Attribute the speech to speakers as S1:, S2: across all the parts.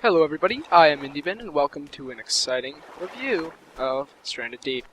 S1: Hello everybody, I am IndieVin and welcome to an exciting review of Stranded Deep.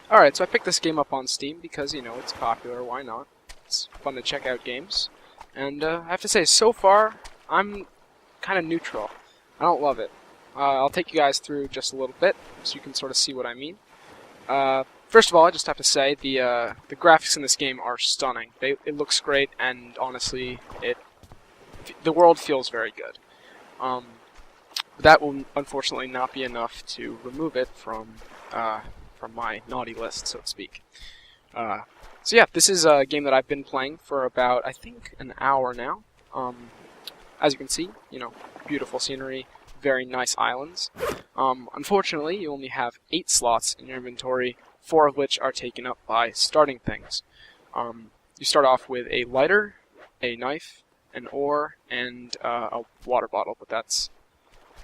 S1: Alright, so I picked this game up on Steam because, it's popular, why not? It's fun to check out games. And I have to say, so far, I'm kind of neutral. I don't love it. I'll take you guys through just a little bit so you can sort of see what I mean. First of all, I just have to say, the graphics in this game are stunning. It looks great, and honestly, the world feels very good. That will unfortunately not be enough to remove it from my naughty list, so to speak. So yeah, this is a game that I've been playing for about, I think, an hour now. As you can see, beautiful scenery, very nice islands. Unfortunately, you only have 8 slots in your inventory, 4 of which are taken up by starting things. You start off with a lighter, a knife, an oar, and a water bottle, but that's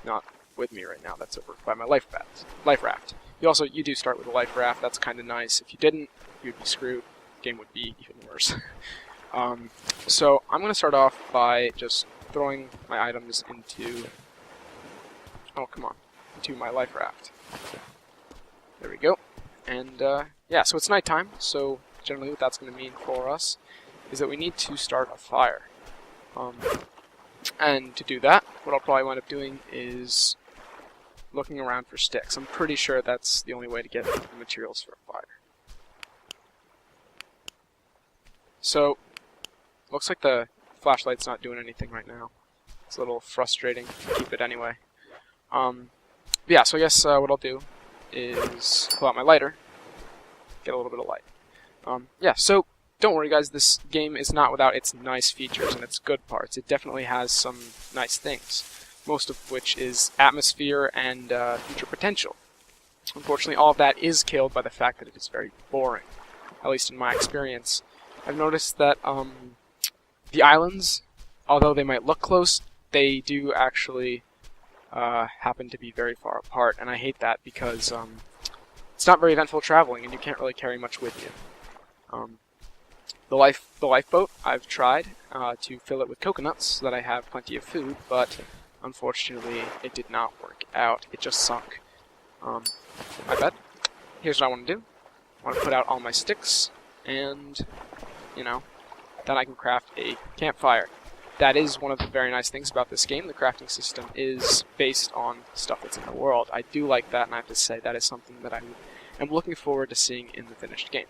S1: not with me right now. That's over by my life raft. You do start with a life raft. That's kind of nice. If you didn't, you'd be screwed. The game would be even worse. So I'm going to start off by just throwing my items into into my life raft. There we go. And yeah, so it's nighttime. So generally, what that's going to mean for us is that we need to start a fire. And to do that, what I'll probably wind up doing is looking around for sticks. I'm pretty sure that's the only way to get the materials for a fire. So, looks like the flashlight's not doing anything right now. It's a little frustrating to keep it anyway. Yeah, so I guess what I'll do is pull out my lighter, get a little bit of light. Yeah, so don't worry guys, this game is not without its nice features and its good parts. It definitely has some nice things, most of which is atmosphere and future potential. Unfortunately, all of that is killed by the fact that it is very boring, at least in my experience. I've noticed that the islands, although they might look close, they do actually happen to be very far apart, and I hate that because it's not very eventful traveling and you can't really carry much with you. The lifeboat, I've tried to fill it with coconuts so that I have plenty of food, but unfortunately it did not work out. It just sunk. My bad. Here's what I want to do. I want to put out all my sticks, and, then I can craft a campfire. That is one of the very nice things about this game. The crafting system is based on stuff that's in the world. I do like that, and I have to say that is something that I am looking forward to seeing in the finished game.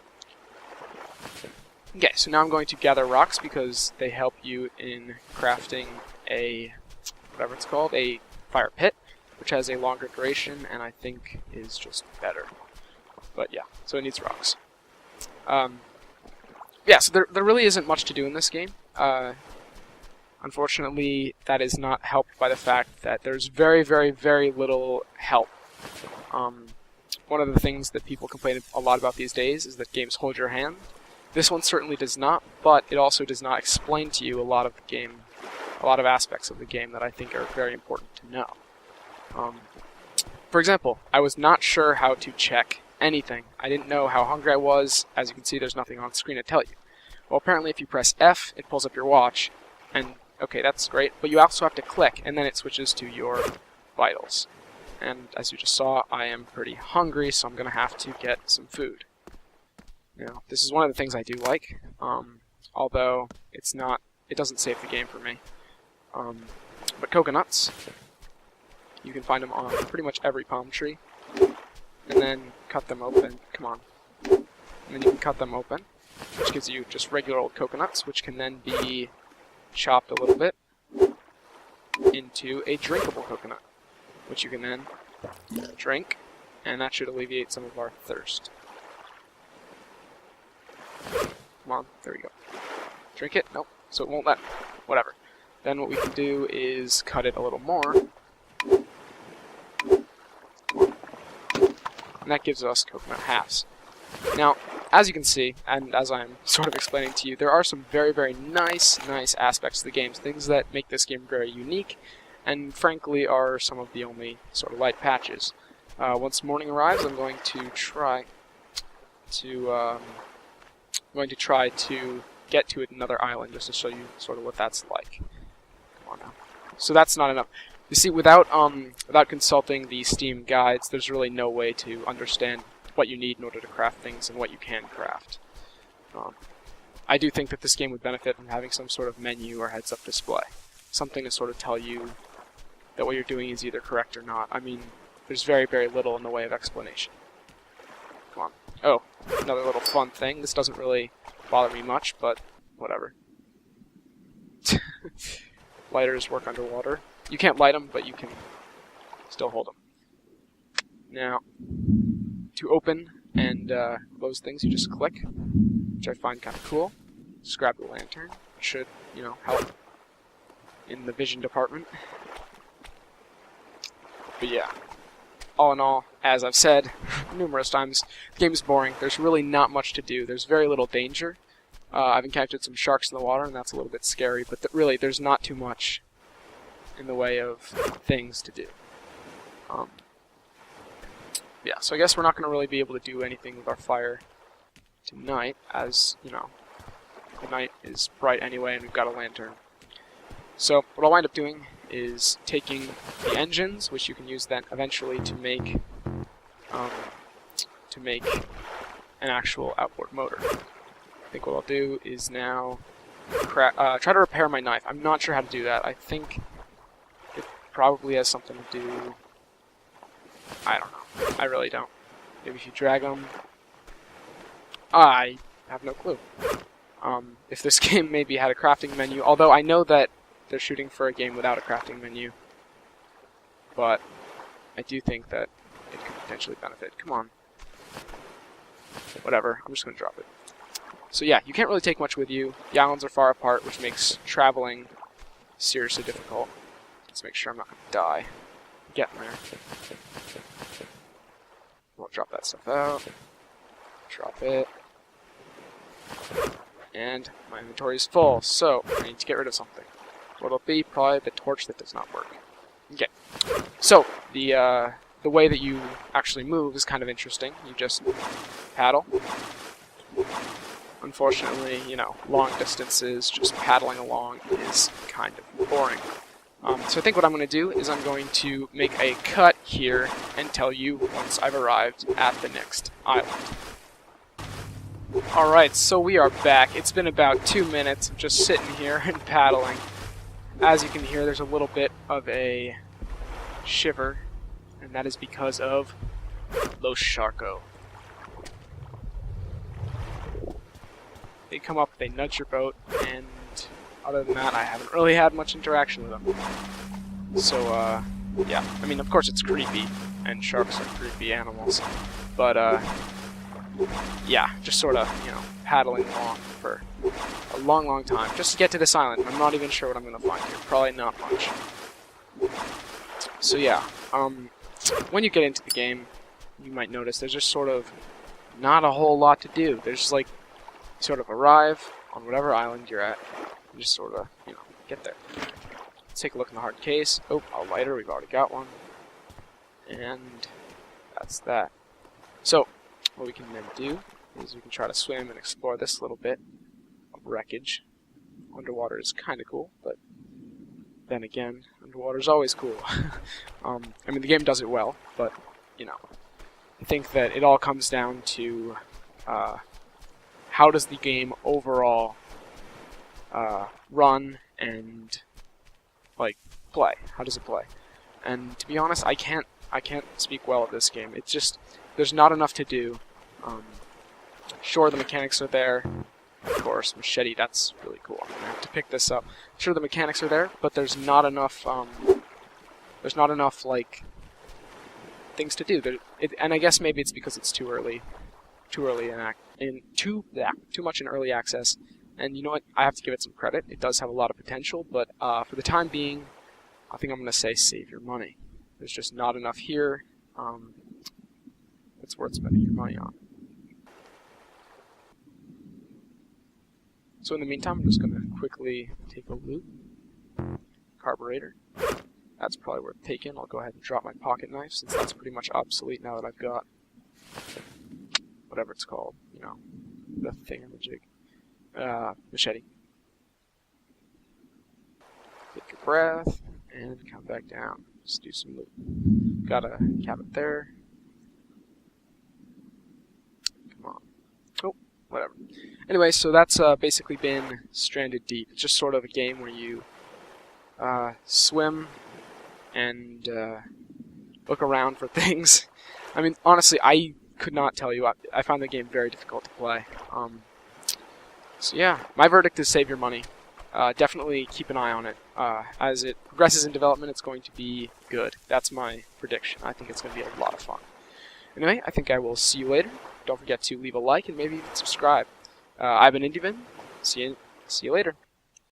S1: Okay, so now I'm going to gather rocks because they help you in crafting a, whatever it's called, a fire pit, which has a longer duration and I think is just better. But yeah, so it needs rocks. Yeah, so there really isn't much to do in this game. Unfortunately, that is not helped by the fact that there's very, very, very little help. One of the things that people complain a lot about these days is that games hold your hand. This one certainly does not, but it also does not explain to you a lot of the game, a lot of aspects of the game that I think are very important to know. For example, I was not sure how to check anything. I didn't know how hungry I was. As you can see, there's nothing on screen to tell you. Well, apparently if you press F, it pulls up your watch, and okay, that's great, but you also have to click, and then it switches to your vitals. And as you just saw, I am pretty hungry, so I'm going to have to get some food. Now, this is one of the things I do like, although it doesn't save the game for me. But coconuts, you can find them on pretty much every palm tree, and then cut them open, and then you can cut them open, which gives you just regular old coconuts, which can then be chopped a little bit into a drinkable coconut, which you can then drink, and that should alleviate some of our thirst. Come on, there we go. Drink it? Nope. So it won't let me. Whatever. Then what we can do is cut it a little more. And that gives us coconut halves. Now, as you can see, and as I'm sort of explaining to you, there are some very, very nice aspects to the game. Things that make this game very unique, and frankly are some of the only sort of light patches. Once morning arrives, I'm going to try to get to another island just to show you sort of what that's like. Come on now. So that's not enough. You see, without consulting the Steam guides, there's really no way to understand what you need in order to craft things and what you can craft. I do think that this game would benefit from having some sort of menu or heads-up display. Something to sort of tell you that what you're doing is either correct or not. I mean, there's very, very little in the way of explanation. Come on. Oh, another little fun thing. This doesn't really bother me much, but whatever. Lighters work underwater. You can't light them, but you can still hold them. Now, to open and close things, you just click, which I find kind of cool. Just grab the lantern. It should, you know, help in the vision department. But yeah, all in all, as I've said numerous times, the game is boring. There's really not much to do. There's very little danger. I've encountered some sharks in the water, and that's a little bit scary, but really, there's not too much in the way of things to do. Yeah, so I guess we're not going to really be able to do anything with our fire tonight, as, you know, the night is bright anyway, and we've got a lantern. So what I'll wind up doing is taking the engines, which you can use then eventually to make an actual outboard motor. I think what I'll do is now try to repair my knife. I'm not sure how to do that. I think it probably has something to do... I don't know. I really don't. Maybe if you drag them... I have no clue. If this game maybe had a crafting menu, although I know that they're shooting for a game without a crafting menu, but I do think that it could potentially benefit. Come on. Whatever, I'm just going to drop it. So yeah, you can't really take much with you. The islands are far apart, which makes traveling seriously difficult. Let's make sure I'm not going to die. Getting there. We'll drop that stuff out. Drop it. And my inventory is full, so I need to get rid of something. What'll be? Probably the torch that does not work. Okay. So, the way that you actually move is kind of interesting. You just paddle. Unfortunately, you know, long distances, just paddling along is kind of boring. So I think what I'm going to do is I'm going to make a cut here and tell you once I've arrived at the next island. Alright, so we are back. It's been about 2 minutes of just sitting here and paddling. As you can hear, there's a little bit of a shiver, and that is because of Los Sharko. They come up, they nudge your boat, and other than that, I haven't really had much interaction with them. So, yeah. I mean, of course it's creepy, and sharks are creepy animals, but, yeah, just sort of, you know, paddling along for a long, long time, just to get to this island. I'm not even sure what I'm going to find here. Probably not much. So yeah, when you get into the game, you might notice there's just sort of not a whole lot to do. There's just like, you sort of arrive on whatever island you're at, and just sort of, you know, get there. Let's take a look in the hard case. Oh, a lighter, we've already got one. And that's that. So, what we can then do is we can try to swim and explore this little bit of wreckage. Underwater is kind of cool, but then again, underwater is always cool. I mean, the game does it well, but, you know, I think that it all comes down to how does the game overall run and, like, play? How does it play? And to be honest, I can't speak well of this game. It's just, there's not enough to do. Sure, the mechanics are there. Of course, machete, that's really cool. I'm gonna have to pick this up. Sure, the mechanics are there, but there's not enough, like, things to do. And I guess maybe it's because it's too much in early access. And you know what? I have to give it some credit. It does have a lot of potential, but for the time being, I think I'm gonna say save your money. There's just not enough here. It's worth spending your money on. So in the meantime, I'm just going to quickly take a loot. Carburetor. That's probably worth taking. I'll go ahead and drop my pocket knife, since that's pretty much obsolete now that I've got whatever it's called, you know, the thingamajig. Machete. Take your breath, and come back down. Just do some loot. Got a cabin there. Come on. Oh, whatever. Anyway, so that's basically been Stranded Deep. It's just sort of a game where you swim and look around for things. I mean, honestly, I could not tell you. I found the game very difficult to play. So yeah, my verdict is save your money. Definitely keep an eye on it. As it progresses in development, it's going to be good. That's my prediction. I think it's going to be a lot of fun. Anyway, I think I will see you later. Don't forget to leave a like and maybe even subscribe. I've been IndieVin. See you later.